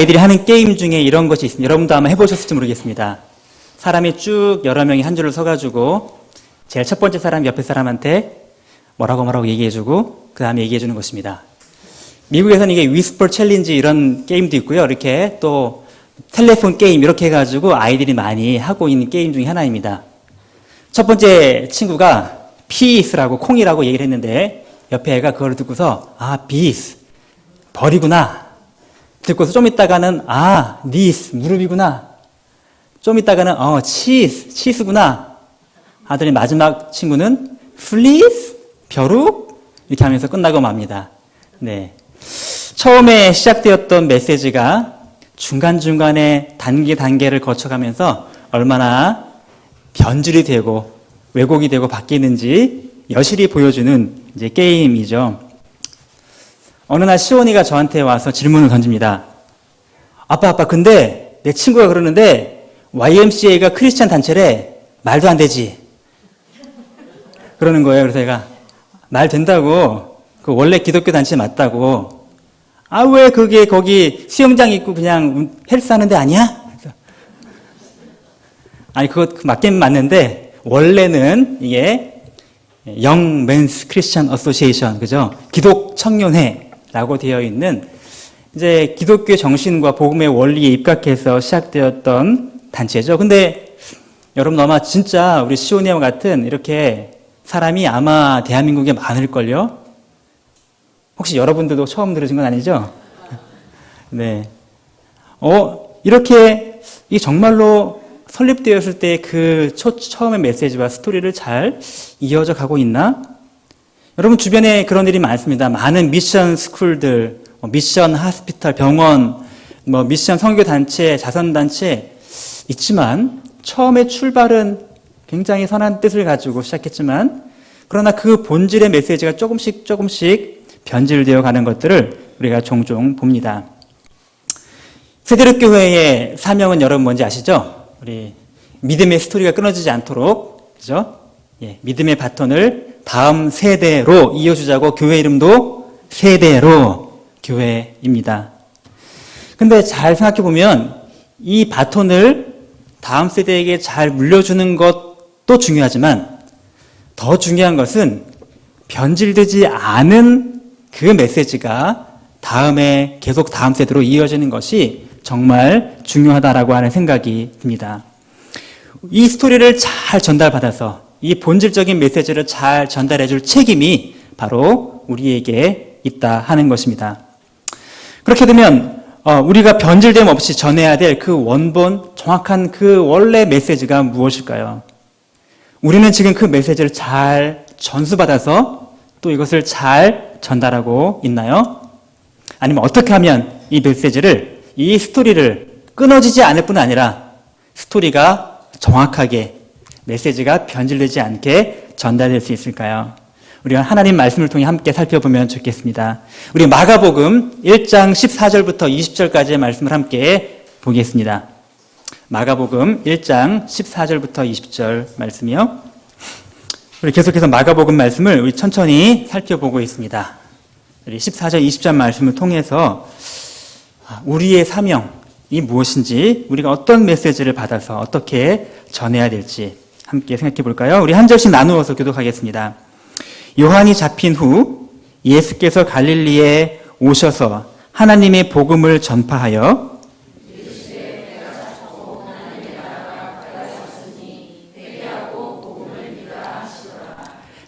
아이들이 하는 게임 중에 이런 것이 있습니다. 여러분도 아마 해보셨을지 모르겠습니다. 사람이 쭉 여러 명이 한 줄로 서가지고 제일 첫 번째 사람 옆에 사람한테 뭐라고 얘기해주고 그 다음에 얘기해주는 것입니다. 미국에서는 이게 위스퍼 챌린지 이런 게임도 있고요. 이렇게 또 텔레폰 게임 이렇게 해가지고 아이들이 많이 하고 있는 게임 중에 하나입니다. 첫 번째 친구가 피스라고 콩이라고 얘기를 했는데 옆에 애가 그걸 듣고서 비스 벌이구나. 듣고서 좀 있다가는 니스 무릎이구나. 좀 있다가는 치스구나. 하더니 마지막 친구는 플리스 벼룩 이렇게 하면서 끝나고 맙니다. 네. 처음에 시작되었던 메시지가 중간중간에 단계를 거쳐가면서 얼마나 변질이 되고 왜곡이 되고 바뀌는지 여실히 보여주는 이제 게임이죠. 어느 날 시온이가 저한테 와서 질문을 던집니다. 아빠, 근데 내 친구가 그러는데 YMCA가 크리스찬 단체래. 말도 안 되지. 그러는 거예요. 그래서 제가 말 된다고. 그 원래 기독교 단체 맞다고. 왜 그게 거기 수영장 있고 그냥 헬스 하는 데 아니야? 아니, 그거 맞긴 맞는데 원래는 이게 Young Men's Christian Association, 그죠? 기독 청년회라고 되어 있는 이제 기독교의 정신과 복음의 원리에 입각해서 시작되었던 단체죠. 근데 여러분 아마 진짜 우리 시온이와 같은 이렇게 사람이 아마 대한민국에 많을걸요? 혹시 여러분들도 처음 들으신 건 아니죠? 네. 이렇게 이 정말로 설립되었을 때 그 처음의 메시지와 스토리를 잘 이어져 가고 있나? 여러분 주변에 그런 일이 많습니다. 많은 미션 스쿨들, 미션 하스피탈, 병원, 미션 선교단체, 자선단체 있지만 처음에 출발은 굉장히 선한 뜻을 가지고 시작했지만 그러나 그 본질의 메시지가 조금씩 변질되어 가는 것들을 우리가 종종 봅니다. 세대력교회의 사명은 여러분 뭔지 아시죠? 우리 믿음의 스토리가 끊어지지 않도록, 그죠? 믿음의 바톤을 다음 세대로 이어주자고 교회 이름도 세대로 교회입니다. 근데 잘 생각해 보면 이 바톤을 다음 세대에게 잘 물려주는 것도 중요하지만 더 중요한 것은 변질되지 않은 그 메시지가 다음에 계속 다음 세대로 이어지는 것이 정말 중요하다라고 하는 생각이 듭니다. 이 스토리를 잘 전달받아서 이 본질적인 메시지를 잘 전달해 줄 책임이 바로 우리에게 있다 하는 것입니다. 그렇게 되면 우리가 변질됨 없이 전해야 될 그 원본, 정확한 그 원래 메시지가 무엇일까요? 우리는 지금 그 메시지를 잘 전수받아서 또 이것을 잘 전달하고 있나요? 아니면 어떻게 하면 이 메시지를, 이 스토리를 끊어지지 않을 뿐 아니라 스토리가 정확하게 메시지가 변질되지 않게 전달될 수 있을까요? 우리가 하나님 말씀을 통해 함께 살펴보면 좋겠습니다. 우리 마가복음 1장 14절부터 20절까지의 말씀을 함께 보겠습니다. 마가복음 1장 14절부터 20절 말씀이요. 우리 계속해서 마가복음 말씀을 우리 천천히 살펴보고 있습니다. 우리 14절, 20절 말씀을 통해서 우리의 사명이 무엇인지, 우리가 어떤 메시지를 받아서 어떻게 전해야 될지 함께 생각해 볼까요? 우리 한 절씩 나누어서 교독하겠습니다. 요한이 잡힌 후 예수께서 갈릴리에 오셔서 하나님의 복음을 전파하여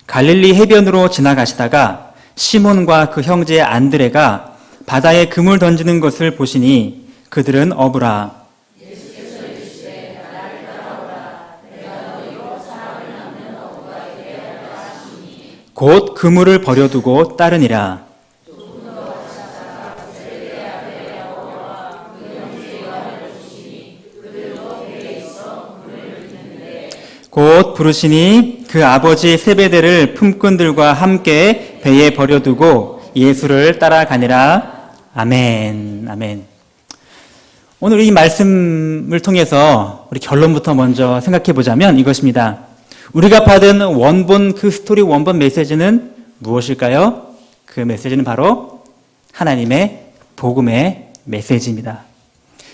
갈릴리 해변으로 지나가시다가 시몬과 그 형제 안드레가 바다에 그물 던지는 것을 보시니 그들은 어부라. 곧 그물을 버려두고 따르니라. 곧 부르시니 그 아버지 세베대를 품꾼들과 함께 배에 버려두고 예수를 따라가니라. 아멘. 아멘. 오늘 이 말씀을 통해서 우리 결론부터 먼저 생각해 보자면 이것입니다. 우리가 받은 원본, 그 스토리 원본 메시지는 무엇일까요? 그 메시지는 바로 하나님의 복음의 메시지입니다.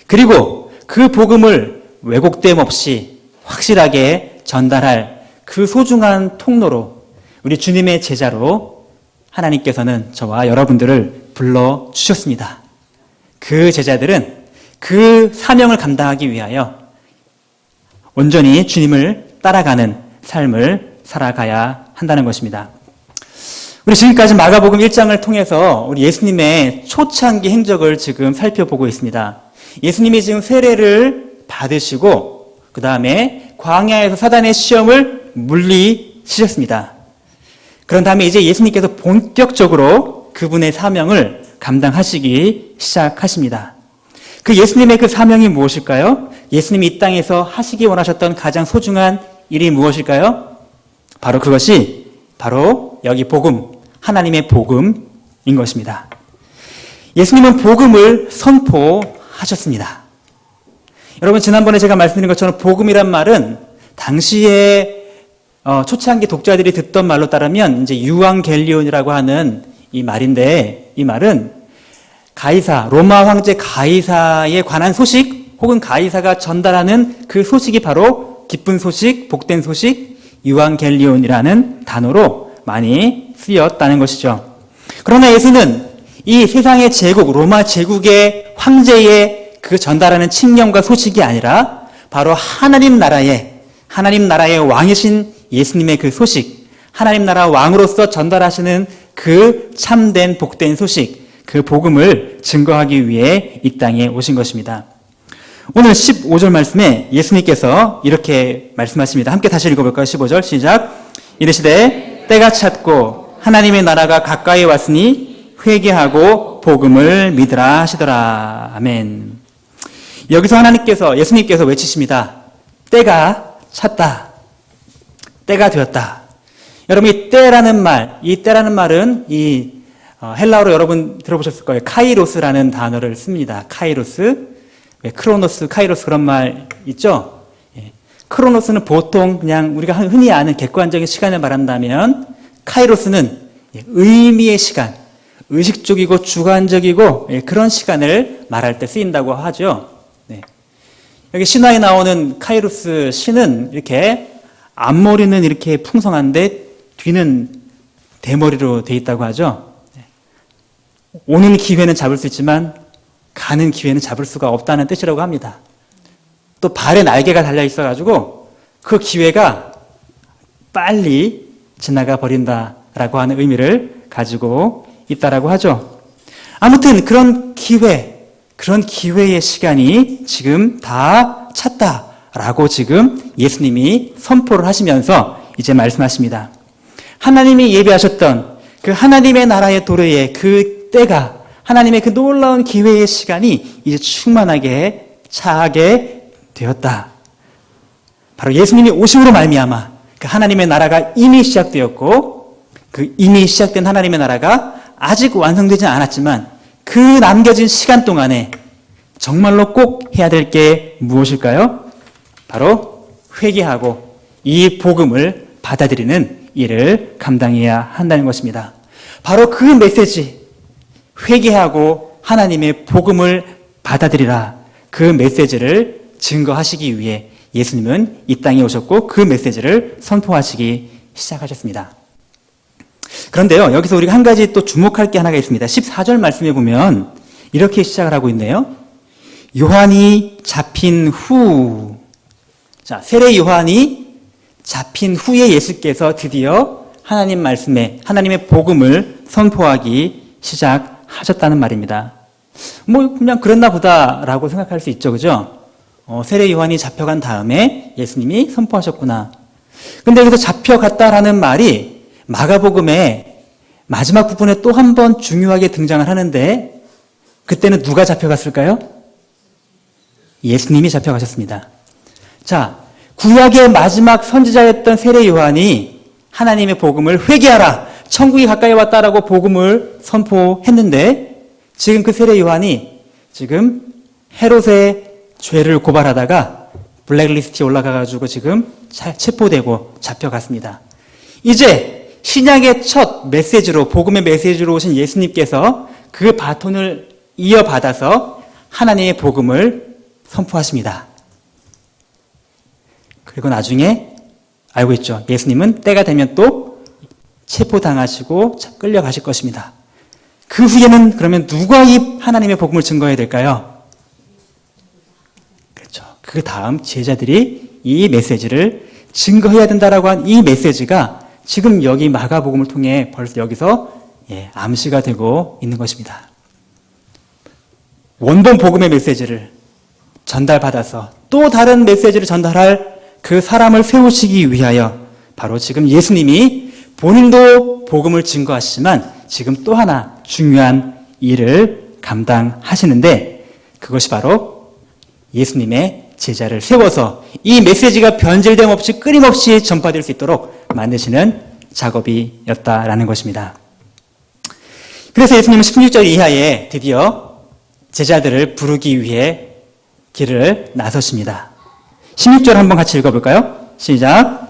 그리고 그 복음을 왜곡됨 없이 확실하게 전달할 그 소중한 통로로 우리 주님의 제자로 하나님께서는 저와 여러분들을 불러주셨습니다. 그 제자들은 그 사명을 감당하기 위하여 온전히 주님을 따라가는 삶을 살아가야 한다는 것입니다. 우리 지금까지 마가복음 1장을 통해서 우리 예수님의 초창기 행적을 지금 살펴보고 있습니다. 예수님이 지금 세례를 받으시고 그 다음에 광야에서 사단의 시험을 물리치셨습니다. 그런 다음에 이제 예수님께서 본격적으로 그분의 사명을 감당하시기 시작하십니다. 그 예수님의 그 사명이 무엇일까요? 예수님이 이 땅에서 하시기 원하셨던 가장 소중한 일이 무엇일까요? 바로 그것이 바로 여기 복음, 하나님의 복음인 것입니다. 예수님은 복음을 선포하셨습니다. 여러분, 지난번에 제가 말씀드린 것처럼 복음이란 말은 당시에 초창기 독자들이 듣던 말로 따르면 이제 유앙겔리온이라고 하는 이 말인데, 이 말은 가이사, 로마 황제 가이사에 관한 소식 혹은 가이사가 전달하는 그 소식이 바로 기쁜 소식, 복된 소식, 유앙겔리온이라는 단어로 많이 쓰였다는 것이죠. 그러나 예수는 이 세상의 제국, 로마 제국의 황제의 그 전달하는 칙령과 소식이 아니라 바로 하나님 나라의 왕이신 예수님의 그 소식, 하나님 나라 왕으로서 전달하시는 그 참된 복된 소식, 그 복음을 증거하기 위해 이 땅에 오신 것입니다. 오늘 15절 말씀에 예수님께서 이렇게 말씀하십니다. 함께 다시 읽어볼까요? 15절 시작. 이르시되 때가 찼고 하나님의 나라가 가까이 왔으니 회개하고 복음을 믿으라 하시더라. 아멘. 여기서 예수님께서 외치십니다. 때가 찼다. 때가 되었다. 여러분, 이 때라는 말은 이 헬라어로 여러분 들어보셨을 거예요. 카이로스라는 단어를 씁니다. 카이로스. 크로노스, 카이로스 그런 말 있죠? 크로노스는 보통 그냥 우리가 흔히 아는 객관적인 시간을 말한다면 카이로스는 의미의 시간, 의식적이고 주관적이고 그런 시간을 말할 때 쓰인다고 하죠. 여기 신화에 나오는 카이로스 신은 이렇게 앞머리는 이렇게 풍성한데 뒤는 대머리로 돼 있다고 하죠. 오는 기회는 잡을 수 있지만 가는 기회는 잡을 수가 없다는 뜻이라고 합니다. 또 발에 날개가 달려 있어가지고 그 기회가 빨리 지나가 버린다라고 하는 의미를 가지고 있다라고 하죠. 아무튼 그런 기회의 시간이 지금 다 찼다라고 지금 예수님이 선포를 하시면서 이제 말씀하십니다. 하나님이 예비하셨던 그 하나님의 나라의 도래의 그 때가, 하나님의 그 놀라운 기회의 시간이 이제 충만하게 차게 되었다. 바로 예수님이 오심으로 말미암아 그 하나님의 나라가 이미 시작되었고, 그 이미 시작된 하나님의 나라가 아직 완성되지 않았지만 그 남겨진 시간 동안에 정말로 꼭 해야 될 게 무엇일까요? 바로 회개하고 이 복음을 받아들이는 일을 감당해야 한다는 것입니다. 바로 그 메시지, 회개하고 하나님의 복음을 받아들이라, 그 메시지를 증거하시기 위해 예수님은 이 땅에 오셨고 그 메시지를 선포하시기 시작하셨습니다. 그런데요, 여기서 우리가 한 가지 또 주목할 게 하나가 있습니다. 14절 말씀에 보면 이렇게 시작을 하고 있네요. 요한이 잡힌 후. 자, 세례 요한이 잡힌 후에 예수께서 드디어 하나님 말씀에, 하나님의 복음을 선포하기 시작하셨다는 말입니다. 그냥 그랬나 보다라고 생각할 수 있죠. 그죠? 세례 요한이 잡혀간 다음에 예수님이 선포하셨구나. 근데 여기서 잡혀갔다라는 말이 마가복음의 마지막 부분에 또 한 번 중요하게 등장을 하는데, 그때는 누가 잡혀갔을까요? 예수님이 잡혀가셨습니다. 자, 구약의 마지막 선지자였던 세례 요한이 하나님의 복음을 회개하라, 천국이 가까이 왔다라고 복음을 선포했는데, 지금 그 세례 요한이 지금 헤롯의 죄를 고발하다가 블랙리스트에 올라가가지고 지금 체포되고 잡혀갔습니다. 이제 신약의 첫 메시지로, 복음의 메시지로 오신 예수님께서 그 바톤을 이어받아서 하나님의 복음을 선포하십니다. 그리고 나중에 알고 있죠. 예수님은 때가 되면 또 체포당하시고 끌려가실 것입니다. 그 후에는 그러면 누가 이 하나님의 복음을 증거해야 될까요? 그렇죠. 그 다음 제자들이 이 메시지를 증거해야 된다라고 한 이 메시지가 지금 여기 마가복음을 통해 벌써 여기서 암시가 되고 있는 것입니다. 원본 복음의 메시지를 전달받아서 또 다른 메시지를 전달할 그 사람을 세우시기 위하여 바로 지금 예수님이 본인도 복음을 증거하시지만 지금 또 하나 중요한 일을 감당하시는데 그것이 바로 예수님의 제자를 세워서 이 메시지가 변질됨 없이 끊임없이 전파될 수 있도록 만드시는 작업이었다라는 것입니다. 그래서 예수님은 16절 이하에 드디어 제자들을 부르기 위해 길을 나서십니다. 16절 한번 같이 읽어볼까요? 시작.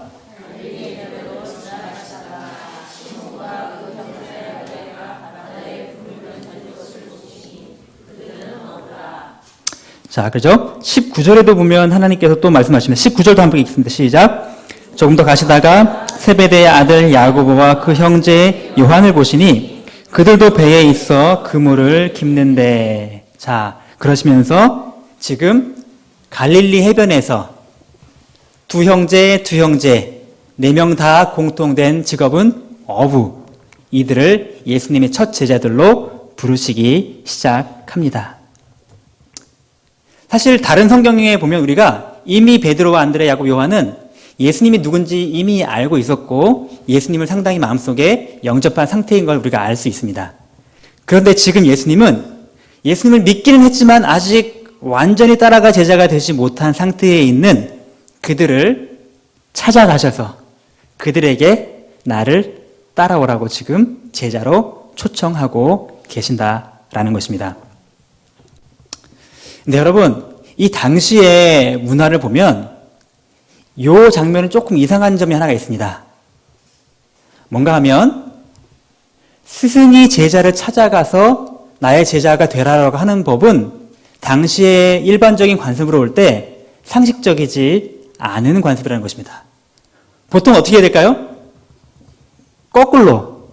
자, 그죠? 19절에도 보면 하나님께서 또 말씀하시면 19절도 한번 읽습니다. 시작. 조금 더 가시다가 세베대의 아들 야고보와 그 형제 요한을 보시니 그들도 배에 있어 그물을 깁는데. 자, 그러시면서 지금 갈릴리 해변에서 두 형제, 4명 다 공통된 직업은 어부. 이들을 예수님의 첫 제자들로 부르시기 시작합니다. 사실 다른 성경에 보면 우리가 이미 베드로와 안드레, 야곱, 요한은 예수님이 누군지 이미 알고 있었고 예수님을 상당히 마음속에 영접한 상태인 걸 우리가 알 수 있습니다. 그런데 지금 예수님은 예수님을 믿기는 했지만 아직 완전히 따라가 제자가 되지 못한 상태에 있는 그들을 찾아가셔서 그들에게 나를 따라오라고 지금 제자로 초청하고 계신다라는 것입니다. 근데 여러분, 이 당시의 문화를 보면 이 장면은 조금 이상한 점이 하나가 있습니다. 뭔가 하면 스승이 제자를 찾아가서 나의 제자가 되라라고 하는 법은 당시의 일반적인 관습으로 올 때 상식적이지 않은 관습이라는 것입니다. 보통 어떻게 해야 될까요? 거꾸로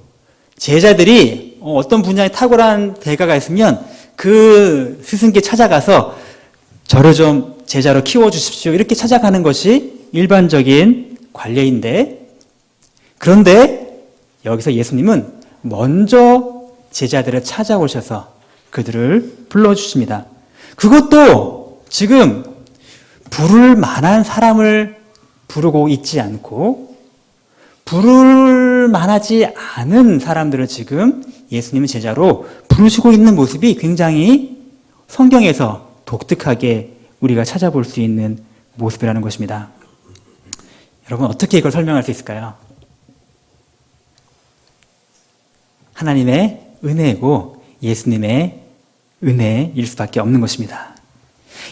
제자들이 어떤 분야에 탁월한 대가가 있으면 그 스승께 찾아가서 저를 좀 제자로 키워주십시오. 이렇게 찾아가는 것이 일반적인 관례인데, 그런데 여기서 예수님은 먼저 제자들을 찾아오셔서 그들을 불러주십니다. 그것도 지금 부를 만한 사람을 부르고 있지 않고 부를 만하지 않은 사람들을 지금 예수님은 제자로 부르시고 있는 모습이 굉장히 성경에서 독특하게 우리가 찾아볼 수 있는 모습이라는 것입니다. 여러분, 어떻게 이걸 설명할 수 있을까요? 하나님의 은혜고 예수님의 은혜일 수밖에 없는 것입니다.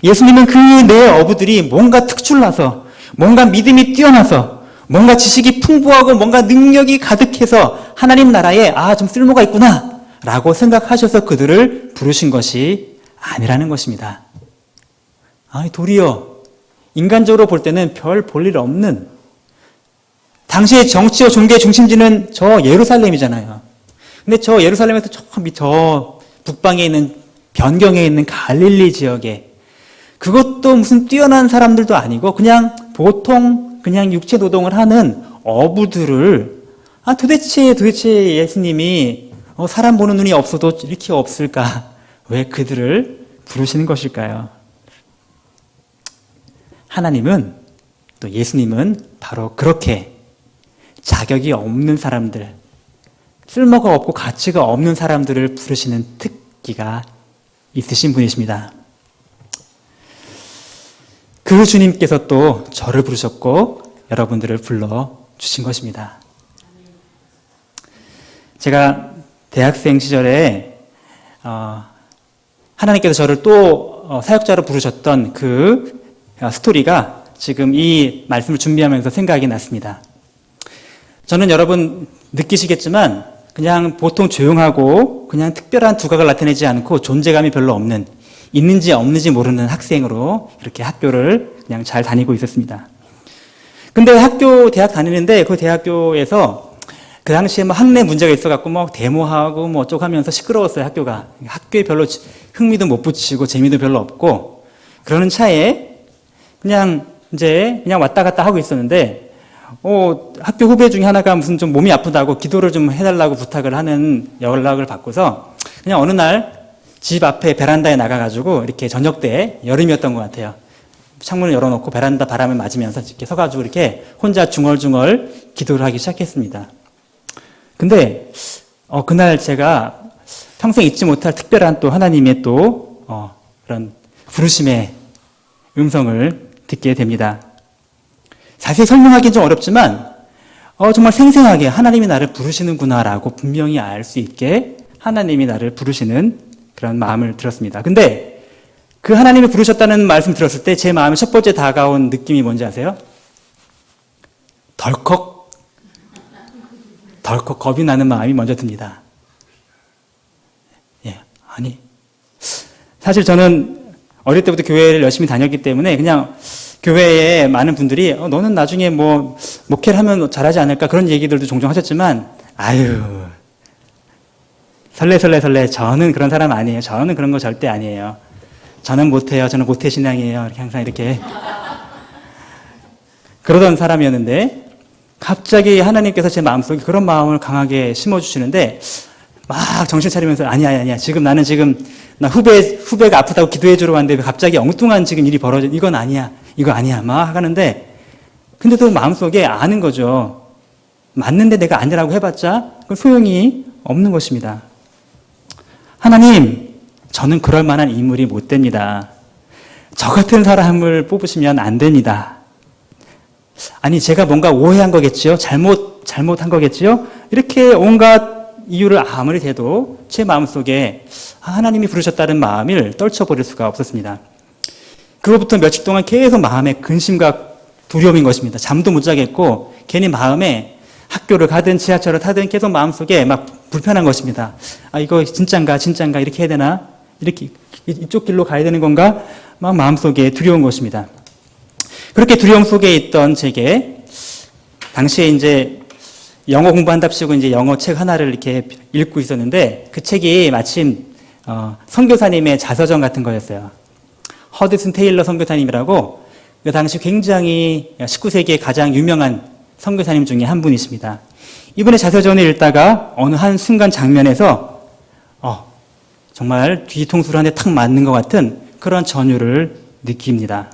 예수님은 그 네 어부들이 뭔가 특출나서, 뭔가 믿음이 뛰어나서, 뭔가 지식이 풍부하고 뭔가 능력이 가득해서 하나님 나라에 좀 쓸모가 있구나 라고 생각하셔서 그들을 부르신 것이 아니라는 것입니다. 도리어 인간적으로 볼 때는 별 볼 일 없는, 당시의 정치와 종교의 중심지는 저 예루살렘이잖아요. 근데 저 예루살렘에서 저 북방에 있는 변경에 있는 갈릴리 지역에, 그것도 무슨 뛰어난 사람들도 아니고 그냥 보통 그냥 육체 노동을 하는 어부들을 도대체 예수님이 사람 보는 눈이 없어도 이렇게 없을까? 왜 그들을 부르시는 것일까요? 하나님은, 또 예수님은 바로 그렇게 자격이 없는 사람들, 쓸모가 없고 가치가 없는 사람들을 부르시는 특기가 있으신 분이십니다. 그 주님께서 또 저를 부르셨고 여러분들을 불러주신 것입니다. 제가 대학생 시절에 하나님께서 저를 또 사역자로 부르셨던 그 스토리가 지금 이 말씀을 준비하면서 생각이 났습니다. 저는 여러분 느끼시겠지만 그냥 보통 조용하고 그냥 특별한 두각을 나타내지 않고 존재감이 별로 없는 있는지 없는지 모르는 학생으로 이렇게 학교를 그냥 잘 다니고 있었습니다. 근데 대학 다니는데 그 대학교에서 그 당시에 뭐 학내 문제가 있어갖고 뭐 데모하고 뭐 어쩌고 하면서 시끄러웠어요, 학교가. 학교에 별로 흥미도 못 붙이고 재미도 별로 없고 그러는 차에 그냥 왔다 갔다 하고 있었는데 학교 후배 중에 하나가 무슨 좀 몸이 아프다고 기도를 좀 해달라고 부탁을 하는 연락을 받고서 그냥 어느 날 집 앞에 베란다에 나가가지고 이렇게 저녁 때 여름이었던 것 같아요. 창문을 열어놓고 베란다 바람을 맞으면서 이렇게 서가지고 이렇게 혼자 중얼중얼 기도를 하기 시작했습니다. 근데 그날 제가 평생 잊지 못할 특별한 또 하나님의 또 그런 부르심의 음성을 듣게 됩니다. 자세히 설명하기는 좀 어렵지만 정말 생생하게 하나님이 나를 부르시는구나라고 분명히 알 수 있게 하나님이 나를 부르시는 그런 마음을 들었습니다. 근데 그 하나님이 부르셨다는 말씀 들었을 때 제 마음에 첫 번째 다가온 느낌이 뭔지 아세요? 덜컥 겁이 나는 마음이 먼저 듭니다. 사실 저는 어릴 때부터 교회를 열심히 다녔기 때문에 그냥 교회에 많은 분들이 너는 나중에 뭐 목회를 하면 잘하지 않을까 그런 얘기들도 종종 하셨지만 설레 저는 그런 사람 아니에요. 저는 그런 거 절대 아니에요. 저는 못해요. 저는 모태신앙이에요. 이렇게 항상 이렇게 그러던 사람이었는데 갑자기 하나님께서 제 마음속에 그런 마음을 강하게 심어주시는데 막 정신 차리면서 아니야. 나 후배가 아프다고 기도해 주러 왔는데 갑자기 엉뚱한 지금 일이 벌어져. 이거 아니야. 막 하는데 근데 또 마음속에 아는 거죠. 맞는데 내가 아니라고 해봤자 그 소용이 없는 것입니다. 하나님, 저는 그럴 만한 인물이 못 됩니다. 저 같은 사람을 뽑으시면 안 됩니다. 아니, 제가 뭔가 오해한 거겠지요? 잘못한 거겠지요? 이렇게 온갖 이유를 아무리 대도 제 마음속에 하나님이 부르셨다는 마음을 떨쳐버릴 수가 없었습니다. 그로부터 며칠 동안 계속 마음에 근심과 두려움인 것입니다. 잠도 못 자겠고 괜히 마음에 학교를 가든 지하철을 타든 계속 마음속에 막 불편한 것입니다. 이거 진짠가 이렇게 해야 되나? 이렇게 이쪽 길로 가야 되는 건가? 막 마음속에 두려운 것입니다. 그렇게 두려움 속에 있던 제게 당시에 이제 영어 공부한답시고 이제 영어 책 하나를 이렇게 읽고 있었는데 그 책이 마침 선교사님의 자서전 같은 거였어요. 허드슨 테일러 선교사님이라고 그 당시 굉장히 19세기에 가장 유명한 선교사님 중에 한 분이십니다. 이분의 자서전을 읽다가 어느 한 순간 장면에서 정말 뒤통수를 한 대 탁 맞는 것 같은 그런 전율을 느낍니다.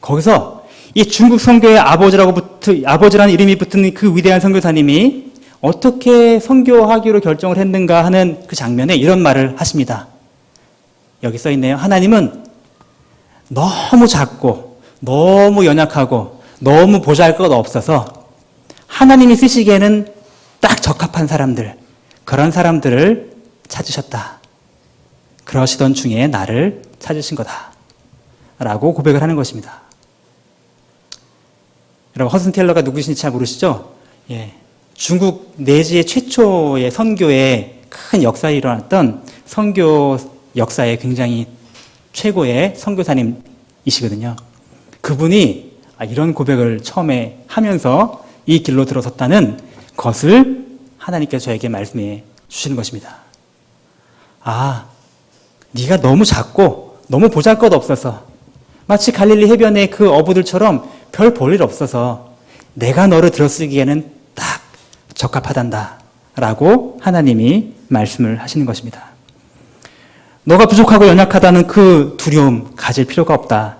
거기서 이 중국 선교의 아버지라는 이름이 붙은 그 위대한 선교사님이 어떻게 선교하기로 결정을 했는가 하는 그 장면에 이런 말을 하십니다. 여기 써 있네요. 하나님은 너무 작고 너무 연약하고 너무 보잘것없어서 하나님이 쓰시기에는 딱 적합한 사람들, 그런 사람들을 찾으셨다. 그러시던 중에 나를 찾으신 거다. 라고 고백을 하는 것입니다. 여러분, 허슨 텔러가 누구신지 잘 모르시죠? 중국 내지의 최초의 선교에 큰 역사에 일어났던 선교 역사의 굉장히 최고의 선교사님이시거든요. 그분이 이런 고백을 처음에 하면서 이 길로 들어섰다는 것을 하나님께서 저에게 말씀해 주시는 것입니다. 네가 너무 작고 너무 보잘것없어서 마치 갈릴리 해변의 그 어부들처럼 별 볼 일 없어서 내가 너를 들어쓰기에는 딱 적합하단다 라고 하나님이 말씀을 하시는 것입니다. 너가 부족하고 연약하다는 그 두려움 가질 필요가 없다.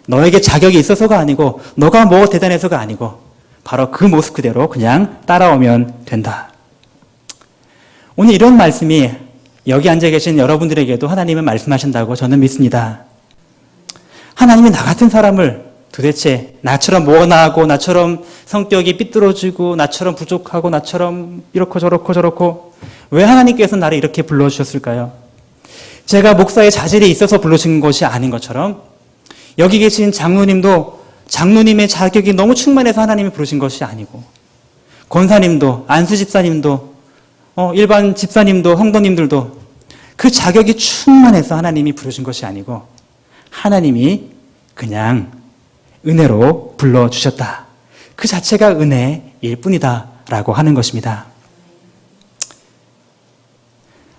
너에게 자격이 있어서가 아니고 너가 뭐 대단해서가 아니고 바로 그 모습 그대로 그냥 따라오면 된다. 오늘 이런 말씀이 여기 앉아 계신 여러분들에게도 하나님은 말씀하신다고 저는 믿습니다. 하나님이 나 같은 사람을 도대체 나처럼 모나고 나처럼 성격이 삐뚤어지고 나처럼 부족하고 나처럼 이렇고 저렇고 왜 하나님께서 나를 이렇게 불러주셨을까요? 제가 목사의 자질이 있어서 부르신 것이 아닌 것처럼 여기 계신 장로님도 장로님의 자격이 너무 충만해서 하나님이 부르신 것이 아니고 권사님도 안수 집사님도 일반 집사님도 성도님들도 그 자격이 충만해서 하나님이 부르신 것이 아니고 하나님이 그냥 은혜로 불러주셨다. 그 자체가 은혜일 뿐이다 라고 하는 것입니다.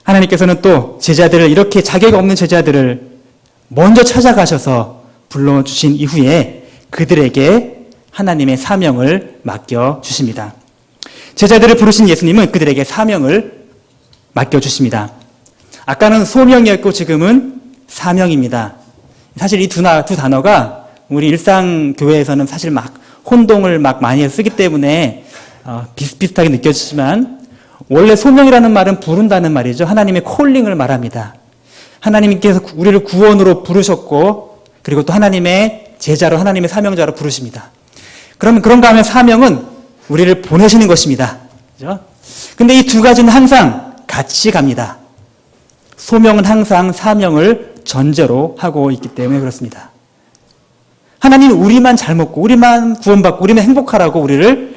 하나님께서는 또 제자들을, 이렇게 자격이 없는 제자들을 먼저 찾아가셔서 불러주신 이후에 그들에게 하나님의 사명을 맡겨주십니다. 제자들을 부르신 예수님은 그들에게 사명을 맡겨주십니다. 아까는 소명이었고 지금은 사명입니다. 사실 이 두 단어가 우리 일상교회에서는 사실 막 혼동을 막 많이 쓰기 때문에 비슷비슷하게 느껴지지만 원래 소명이라는 말은 부른다는 말이죠. 하나님의 콜링을 말합니다. 하나님께서 우리를 구원으로 부르셨고 그리고 또 하나님의 제자로, 하나님의 사명자로 부르십니다. 그러면 그런가 하면 사명은 우리를 보내시는 것입니다. 그죠? 근데 이 두 가지는 항상 같이 갑니다. 소명은 항상 사명을 전제로 하고 있기 때문에 그렇습니다. 하나님은 우리만 잘 먹고 우리만 구원받고 우리만 행복하라고 우리를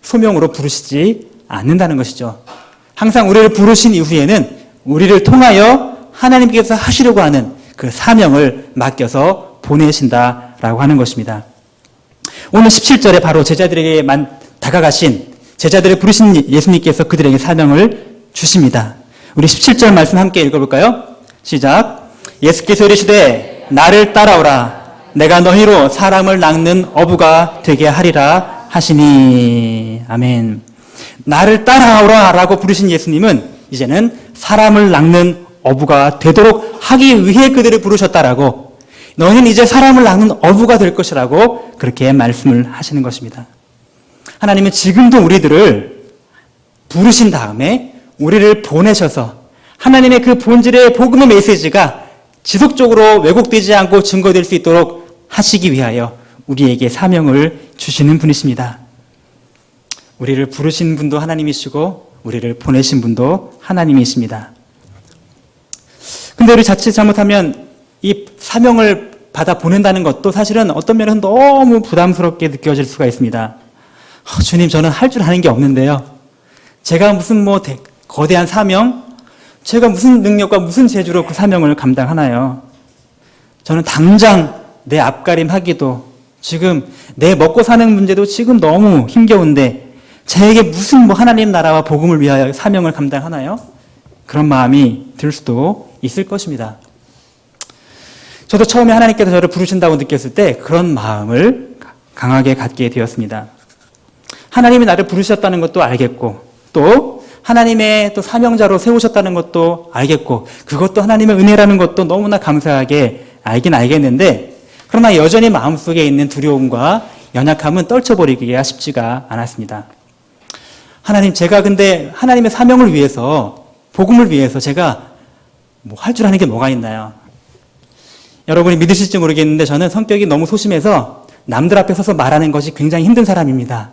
소명으로 부르시지 않는다는 것이죠. 항상 우리를 부르신 이후에는 우리를 통하여 하나님께서 하시려고 하는 그 사명을 맡겨서 보내신다라고 하는 것입니다. 오늘 17절에 바로 제자들에게 다가가신 제자들을 부르신 예수님께서 그들에게 사명을 주십니다. 우리 17절 말씀 함께 읽어볼까요? 시작. 예수께서 이르시되 나를 따라오라. 내가 너희로 사람을 낚는 어부가 되게 하리라 하시니. 아멘. 나를 따라오라 라고 부르신 예수님은 이제는 사람을 낚는 어부가 되도록 하기 위해 그들을 부르셨다라고, 너희는 이제 사람을 낚는 어부가 될 것이라고 그렇게 말씀을 하시는 것입니다. 하나님은 지금도 우리들을 부르신 다음에 우리를 보내셔서 하나님의 그 본질의 복음의 메시지가 지속적으로 왜곡되지 않고 증거될 수 있도록 하시기 위하여 우리에게 사명을 주시는 분이십니다. 우리를 부르신 분도 하나님이시고 우리를 보내신 분도 하나님이십니다. 근데 우리 자칫 잘못하면 이 사명을 받아 보낸다는 것도 사실은 어떤 면에서는 너무 부담스럽게 느껴질 수가 있습니다. 주님, 저는 할 줄 아는 게 없는데요. 제가 무슨 거대한 사명, 제가 무슨 능력과 무슨 재주로 그 사명을 감당하나요? 저는 당장 내 앞가림 하기도, 지금 내 먹고 사는 문제도 지금 너무 힘겨운데 저에게 무슨 하나님 나라와 복음을 위하여 사명을 감당하나요? 그런 마음이 들 수도 있을 것입니다. 저도 처음에 하나님께서 저를 부르신다고 느꼈을 때 그런 마음을 강하게 갖게 되었습니다. 하나님이 나를 부르셨다는 것도 알겠고, 또 하나님의 또 사명자로 세우셨다는 것도 알겠고, 그것도 하나님의 은혜라는 것도 너무나 감사하게 알긴 알겠는데, 그러나 여전히 마음속에 있는 두려움과 연약함은 떨쳐버리기가 쉽지가 않았습니다. 하나님, 제가 근데 하나님의 사명을 위해서, 복음을 위해서 제가 할 줄 아는 게 뭐가 있나요? 여러분이 믿으실지 모르겠는데 저는 성격이 너무 소심해서 남들 앞에 서서 말하는 것이 굉장히 힘든 사람입니다.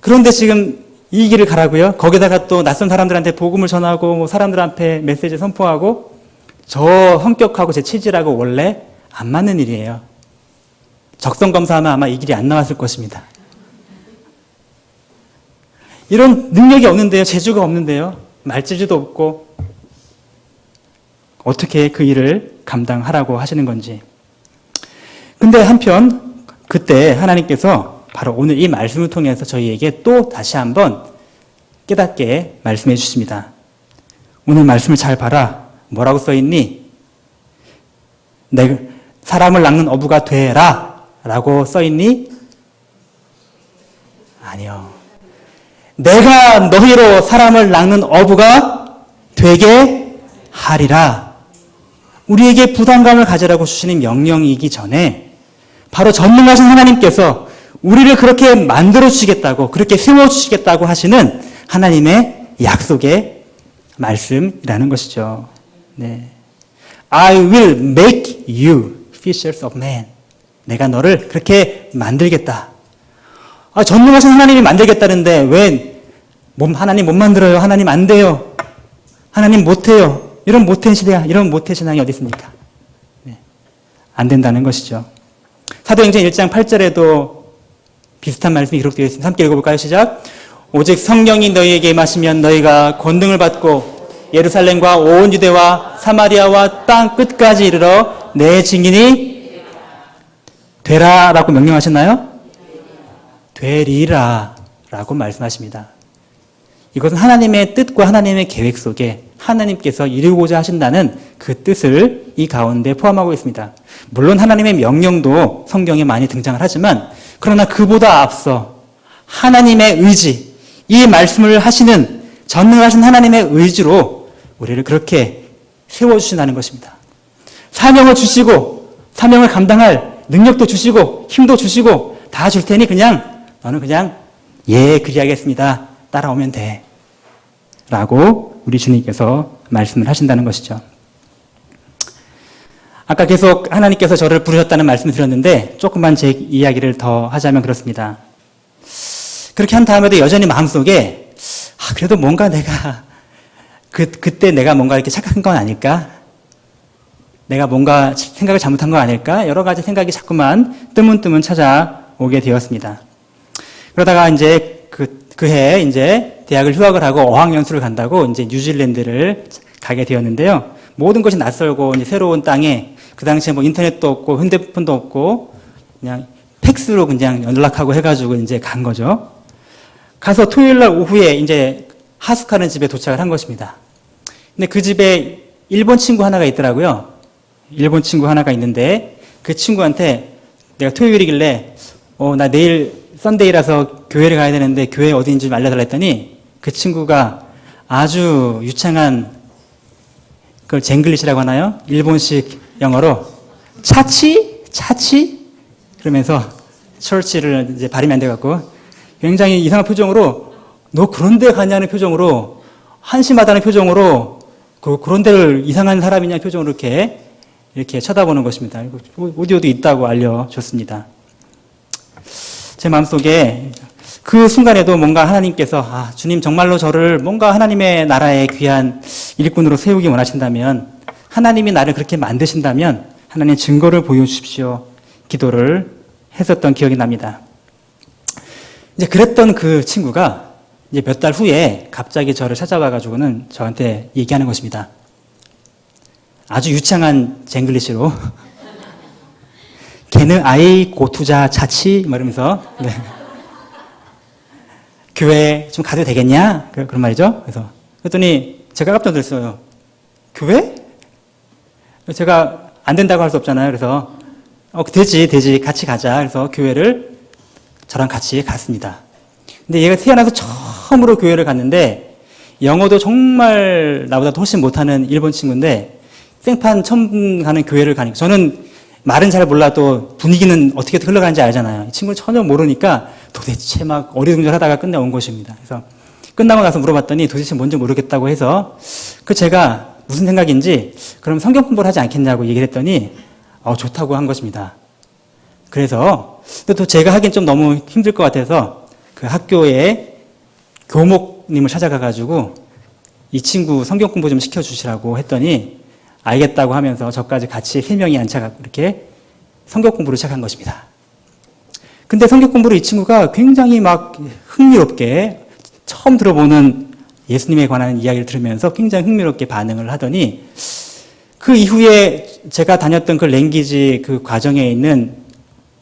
그런데 지금 이 길을 가라고요? 거기다가 또 낯선 사람들한테 복음을 전하고 사람들 앞에 메시지 선포하고, 저 성격하고 제 체질하고 원래 안 맞는 일이에요. 적성검사하면 아마 이 길이 안 나왔을 것입니다. 이런 능력이 없는데요. 재주가 없는데요. 말재주도 없고 어떻게 그 일을 감당하라고 하시는 건지. 근데 한편 그때 하나님께서 바로 오늘 이 말씀을 통해서 저희에게 또 다시 한번 깨닫게 말씀해 주십니다. 오늘 말씀을 잘 봐라. 뭐라고 써있니? 내 사람을 낚는 어부가 되라 라고 써있니? 아니요. 내가 너희로 사람을 낚는 어부가 되게 하리라. 우리에게 부담감을 가지라고 주시는 명령이기 전에 바로 전능하신 하나님께서 우리를 그렇게 만들어 주시겠다고, 그렇게 세워 주시겠다고 하시는 하나님의 약속의 말씀이라는 것이죠. 네. I will make you fishers of men. 내가 너를 그렇게 만들겠다. 전능하신 하나님이 만들겠다는데 왜 하나님 못 만들어요? 하나님 안 돼요. 하나님 못해요. 이런 모태 신앙이 어디 있습니까? 네. 안 된다는 것이죠. 사도행전 1장 8절에도 비슷한 말씀이 기록되어 있습니다. 함께 읽어볼까요? 시작. 오직 성령이 너희에게 임하시면 너희가 권능을 받고 예루살렘과 온 유대와 사마리아와 땅 끝까지 이르러 내 증인이 되라라고 명령하셨나요? 되리라라고 말씀하십니다. 이것은 하나님의 뜻과 하나님의 계획 속에 하나님께서 이루고자 하신다는 그 뜻을 이 가운데 포함하고 있습니다. 물론 하나님의 명령도 성경에 많이 등장을 하지만 그러나 그보다 앞서 하나님의 의지, 이 말씀을 하시는 전능하신 하나님의 의지로 우리를 그렇게 세워주신다는 것입니다. 사명을 주시고 사명을 감당할 능력도 주시고 힘도 주시고 다 줄 테니 그냥 너는 그냥 예 그리하겠습니다. 따라오면 돼. 라고 우리 주님께서 말씀을 하신다는 것이죠. 아까 계속 하나님께서 저를 부르셨다는 말씀을 드렸는데 조금만 제 이야기를 더 하자면 그렇습니다. 그렇게 한 다음에도 여전히 마음속에 그래도 뭔가 내가 그때 내가 뭔가 이렇게 착각한 건 아닐까? 내가 뭔가 생각을 잘못한 건 아닐까? 여러 가지 생각이 자꾸만 뜨문뜨문 찾아오게 되었습니다. 그러다가 이제 그해 이제 대학을 휴학을 하고 어학연수를 간다고 이제 뉴질랜드를 가게 되었는데요. 모든 것이 낯설고 이제 새로운 땅에 그 당시에 뭐 인터넷도 없고 핸드폰도 없고 그냥 팩스로 그냥 연락하고 해가지고 이제 간 거죠. 가서 토요일 날 오후에 이제 하숙하는 집에 도착을 한 것입니다. 근데 그 집에 일본 친구 하나가 있더라고요. 일본 친구 하나가 있는데 그 친구한테 내가 토요일이길래 나 내일 썬데이라서 교회를 가야 되는데 교회 어디인지 좀 알려달라 했더니 그 친구가 아주 유창한 그걸 쟁글리시라고 하나요? 일본식 영어로 차치? 그러면서 철치를 이제 발음이 안 돼갖고 굉장히 이상한 표정으로 너 그런 데 가냐는 표정으로 한심하다는 표정으로 그런 데를 이상한 사람이냐는 표정으로 이렇게 쳐다보는 것입니다. 오디오도 있다고 알려줬습니다. 제 마음속에 그 순간에도 뭔가 하나님께서 주님 정말로 저를 뭔가 하나님의 나라의 귀한 일꾼으로 세우기 원하신다면 하나님이 나를 그렇게 만드신다면 하나님 증거를 보여주십시오. 기도를 했었던 기억이 납니다. 이제 그랬던 그 친구가 이제 몇 달 후에 갑자기 저를 찾아와가지고는 저한테 얘기하는 것입니다. 아주 유창한 쟁글리시로 걔는 아이 고투자 차치 이러면서 네. 교회 좀 가도 되겠냐? 그런 말이죠. 그랬더니 제가 깜짝 놀랐어요. 교회? 제가 안 된다고 할 수 없잖아요. 그래서 되지 같이 가자. 그래서 교회를 저랑 같이 갔습니다. 근데 얘가 태어나서 처음으로 교회를 갔는데 영어도 정말 나보다 훨씬 못하는 일본 친구인데 생판 처음 가는 교회를 가니까 저는 말은 잘 몰라도 분위기는 어떻게 흘러가는지 알잖아요. 이 친구는 전혀 모르니까 도대체 막 어리둥절하다가 끝내온 것입니다. 그래서 끝나고 나서 물어봤더니 도대체 뭔지 모르겠다고 해서 제가 무슨 생각인지 그럼 성경 공부를 하지 않겠냐고 얘기를 했더니 좋다고 한 것입니다. 그래서 또 제가 하긴 좀 너무 힘들 것 같아서 그 학교에 교목님을 찾아가가지고 이 친구 성경 공부 좀 시켜주시라고 했더니 알겠다고 하면서 저까지 같이 3명이 앉아가지고 이렇게 성경 공부를 시작한 것입니다. 근데 성경 공부를 이 친구가 굉장히 막 흥미롭게 처음 들어보는 예수님에 관한 이야기를 들으면서 굉장히 흥미롭게 반응을 하더니 그 이후에 제가 다녔던 그 랭귀지 그 과정에 있는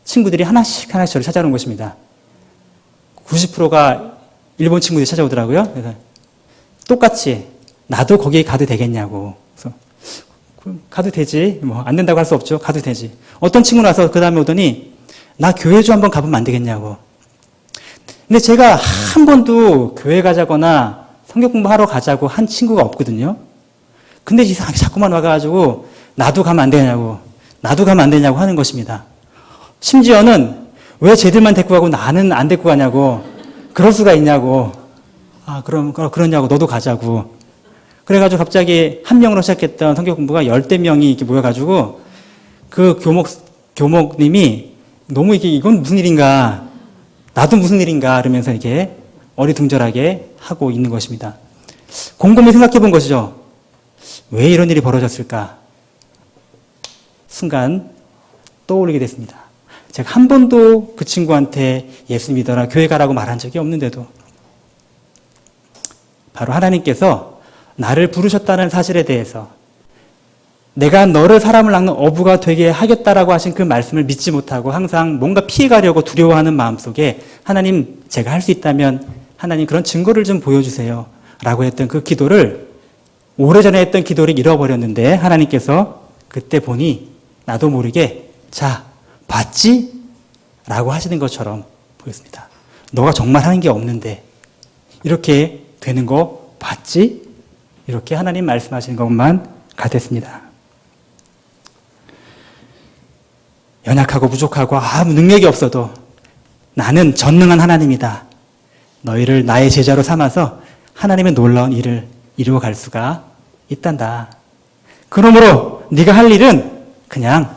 친구들이 하나씩 저를 찾아오는 것입니다. 90%가 일본 친구들이 찾아오더라고요. 그래서 똑같이 나도 거기에 가도 되겠냐고. 그래서 가도 되지. 안 된다고 할 수 없죠. 가도 되지. 어떤 친구는 와서 그 다음에 오더니 나 교회 좀 한번 가보면 안 되겠냐고. 근데 제가 한 번도 교회 가자거나 성경 공부하러 가자고 한 친구가 없거든요. 근데 이상하게 자꾸만 와가지고 나도 가면 안 되냐고 하는 것입니다. 심지어는 왜 쟤들만 데리고 가고 나는 안 데리고 가냐고. 그럴 수가 있냐고. 그러냐고 너도 가자고. 그래가지고 갑자기 한 명으로 시작했던 성경 공부가 10대 명이 이렇게 모여가지고 그 교목님이 너무 이건 무슨 일인가, 나도 무슨 일인가, 그러면서 이렇게 어리둥절하게 하고 있는 것입니다. 곰곰이 생각해 본 것이죠. 왜 이런 일이 벌어졌을까? 순간 떠올리게 됐습니다. 제가 한 번도 그 친구한테 예수 믿어라, 교회 가라고 말한 적이 없는데도 바로 하나님께서 나를 부르셨다는 사실에 대해서 내가 너를 사람을 낳는 어부가 되게 하겠다라고 하신 그 말씀을 믿지 못하고 항상 뭔가 피해가려고 두려워하는 마음속에 하나님 제가 할 수 있다면 하나님 그런 증거를 좀 보여주세요 라고 했던 그 기도를 오래전에 했던 기도를 잃어버렸는데 하나님께서 그때 보니 나도 모르게 자 봤지? 라고 하시는 것처럼 보였습니다. 너가 정말 하는 게 없는데 이렇게 되는 거 봤지? 이렇게 하나님 말씀하시는 것만 같았습니다. 연약하고 부족하고 아무 능력이 없어도 나는 전능한 하나님이다. 너희를 나의 제자로 삼아서 하나님의 놀라운 일을 이루어갈 수가 있단다. 그러므로 네가 할 일은 그냥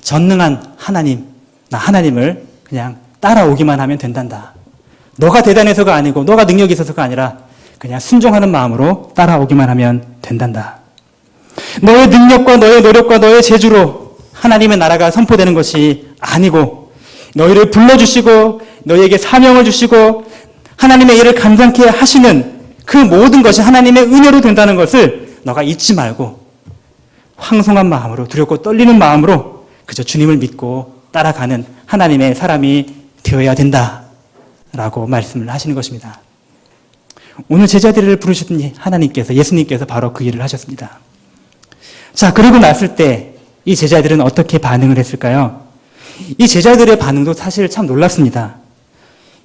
전능한 하나님, 나 하나님을 그냥 따라오기만 하면 된단다. 너가 대단해서가 아니고 너가 능력이 있어서가 아니라 그냥 순종하는 마음으로 따라오기만 하면 된단다. 너의 능력과 너의 노력과 너의 재주로 하나님의 나라가 선포되는 것이 아니고 너희를 불러주시고 너희에게 사명을 주시고 하나님의 일을 감당케 하시는 그 모든 것이 하나님의 은혜로 된다는 것을 너가 잊지 말고 황송한 마음으로 두렵고 떨리는 마음으로 그저 주님을 믿고 따라가는 하나님의 사람이 되어야 된다라고 말씀을 하시는 것입니다. 오늘 제자들을 부르셨던 하나님께서 예수님께서 바로 그 일을 하셨습니다. 자, 그리고 났을 때 이 제자들은 어떻게 반응을 했을까요? 이 제자들의 반응도 사실 참 놀랐습니다.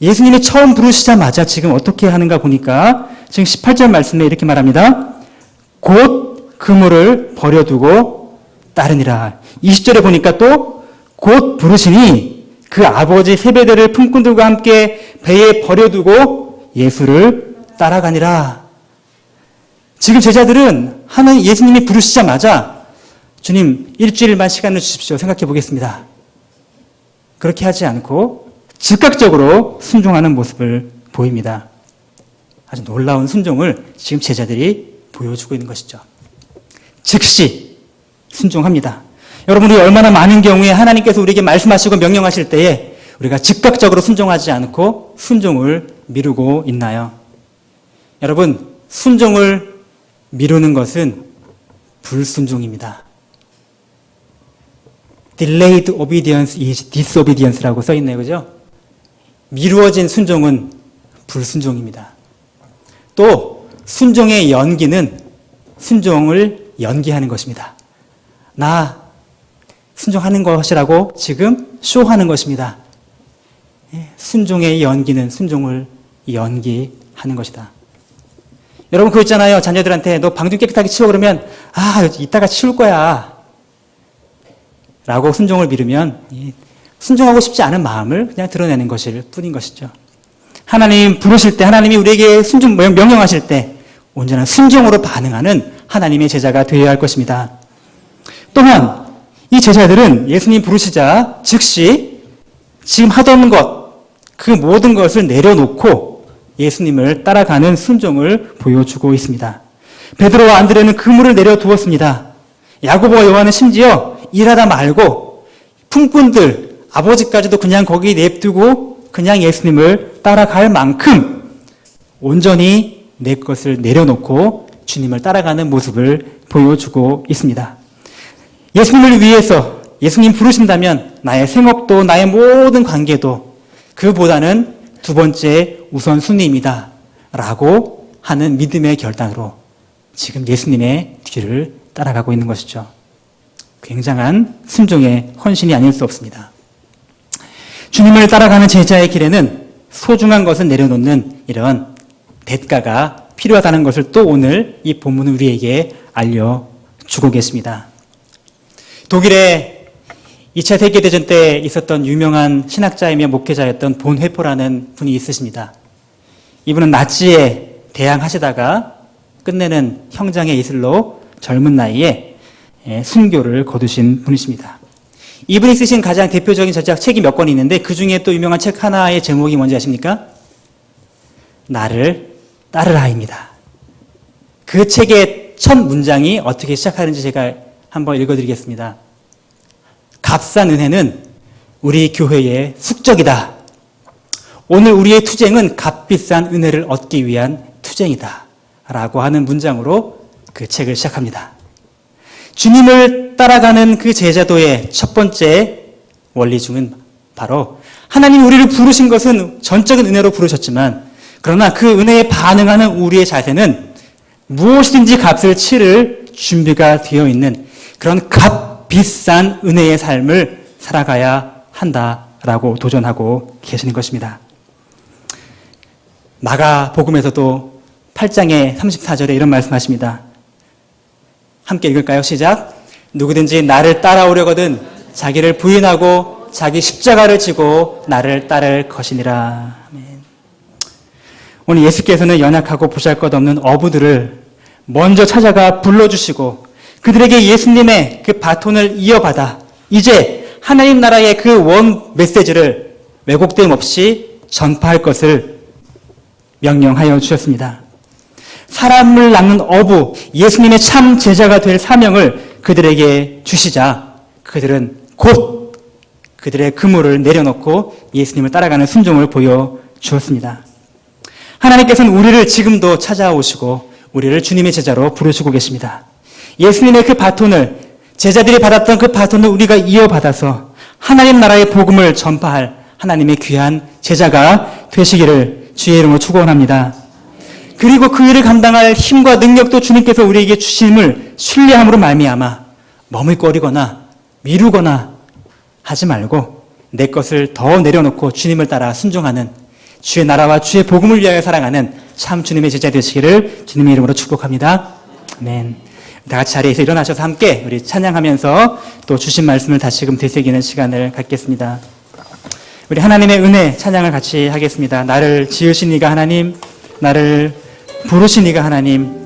예수님이 처음 부르시자마자 지금 어떻게 하는가 보니까 지금 18절 말씀에 이렇게 말합니다. 곧 그물을 버려두고 따르니라. 20절에 보니까 또 곧 부르시니 그 아버지 세베대를 품꾼들과 함께 배에 버려두고 예수를 따라가니라. 지금 제자들은 하나님 예수님이 부르시자마자 주님 일주일만 시간을 주십시오. 생각해 보겠습니다. 그렇게 하지 않고 즉각적으로 순종하는 모습을 보입니다. 아주 놀라운 순종을 지금 제자들이 보여주고 있는 것이죠. 즉시 순종합니다. 여러분이 얼마나 많은 경우에 하나님께서 우리에게 말씀하시고 명령하실 때에 우리가 즉각적으로 순종하지 않고 순종을 미루고 있나요? 여러분, 순종을 미루는 것은 불순종입니다. Delayed obedience is disobedience라고 써 있네요. 그죠? 미루어진 순종은 불순종입니다. 또 순종의 연기는 순종을 연기하는 것입니다. 나 순종하는 것이라고 지금 쇼하는 것입니다. 순종의 연기는 순종을 연기하는 것이다. 여러분 그거 있잖아요. 자녀들한테 너 방 좀 깨끗하게 치워 그러면 이따가 치울 거야 라고 순종을 미루면 순종하고 싶지 않은 마음을 그냥 드러내는 것일 뿐인 것이죠. 하나님 부르실 때 하나님이 우리에게 순종 명령하실 때 온전한 순종으로 반응하는 하나님의 제자가 되어야 할 것입니다. 또한 이 제자들은 예수님 부르시자 즉시 지금 하던 것 그 모든 것을 내려놓고 예수님을 따라가는 순종을 보여주고 있습니다. 베드로와 안드레는 그물을 내려두었습니다. 야고보와 요한은 심지어 일하다 말고 품꾼들 아버지까지도 그냥 거기 냅두고 그냥 예수님을 따라갈 만큼 온전히 내 것을 내려놓고 주님을 따라가는 모습을 보여주고 있습니다. 예수님을 위해서 예수님 부르신다면 나의 생업도 나의 모든 관계도 그보다는 두 번째 우선순위입니다 라고 하는 믿음의 결단으로 지금 예수님의 뒤를 따라가고 있는 것이죠. 굉장한 순종의 헌신이 아닐 수 없습니다. 주님을 따라가는 제자의 길에는 소중한 것을 내려놓는 이런 대가가 필요하다는 것을 또 오늘 이 본문은 우리에게 알려주고 계십니다. 독일의 2차 세계대전 때 있었던 유명한 신학자이며 목회자였던 본회포라는 분이 있으십니다. 이분은 나치에 대항하시다가 끝내는 형장의 이슬로 젊은 나이에 순교를 거두신 분이십니다. 이분이 쓰신 가장 대표적인 저작 책이 몇 권 있는데 그 중에 또 유명한 책 하나의 제목이 뭔지 아십니까? 나를 따르라입니다. 그 책의 첫 문장이 어떻게 시작하는지 제가 한번 읽어드리겠습니다. 값싼 은혜는 우리 교회의 숙적이다. 오늘 우리의 투쟁은 값비싼 은혜를 얻기 위한 투쟁이다 라고 하는 문장으로 그 책을 시작합니다. 주님을 따라가는 그 제자도의 첫 번째 원리 중은 바로 하나님 우리를 부르신 것은 전적인 은혜로 부르셨지만 그러나 그 은혜에 반응하는 우리의 자세는 무엇이든지 값을 치를 준비가 되어 있는 그런 값비싼 은혜의 삶을 살아가야 한다라고 도전하고 계시는 것입니다. 마가복음에서도 8장의 34절에 이런 말씀하십니다. 함께 읽을까요? 시작. 누구든지 나를 따라오려거든 자기를 부인하고 자기 십자가를 지고 나를 따를 것이니라. 아멘. 오늘 예수께서는 연약하고 보잘것없는 어부들을 먼저 찾아가 불러주시고 그들에게 예수님의 그 바톤을 이어받아 이제 하나님 나라의 그 원 메시지를 왜곡됨 없이 전파할 것을 명령하여 주셨습니다. 사람을 낚는 어부, 예수님의 참 제자가 될 사명을 그들에게 주시자 그들은 곧 그들의 그물을 내려놓고 예수님을 따라가는 순종을 보여주었습니다. 하나님께서는 우리를 지금도 찾아오시고 우리를 주님의 제자로 부르시고 계십니다. 예수님의 그 바톤을 제자들이 받았던 그 바톤을 우리가 이어받아서 하나님 나라의 복음을 전파할 하나님의 귀한 제자가 되시기를 주의 이름으로 축원합니다. 그리고 그 일을 감당할 힘과 능력도 주님께서 우리에게 주심을 신뢰함으로 말미암아 머물거리거나 미루거나 하지 말고 내 것을 더 내려놓고 주님을 따라 순종하는 주의 나라와 주의 복음을 위하여 살아가는 참 주님의 제자 되시기를 주님의 이름으로 축복합니다. 아멘. 다 같이 자리에서 일어나셔서 함께 우리 찬양하면서 또 주신 말씀을 다시금 되새기는 시간을 갖겠습니다. 우리 하나님의 은혜 찬양을 같이 하겠습니다. 나를 지으신 이가 하나님, 나를 부르신 이가 하나님,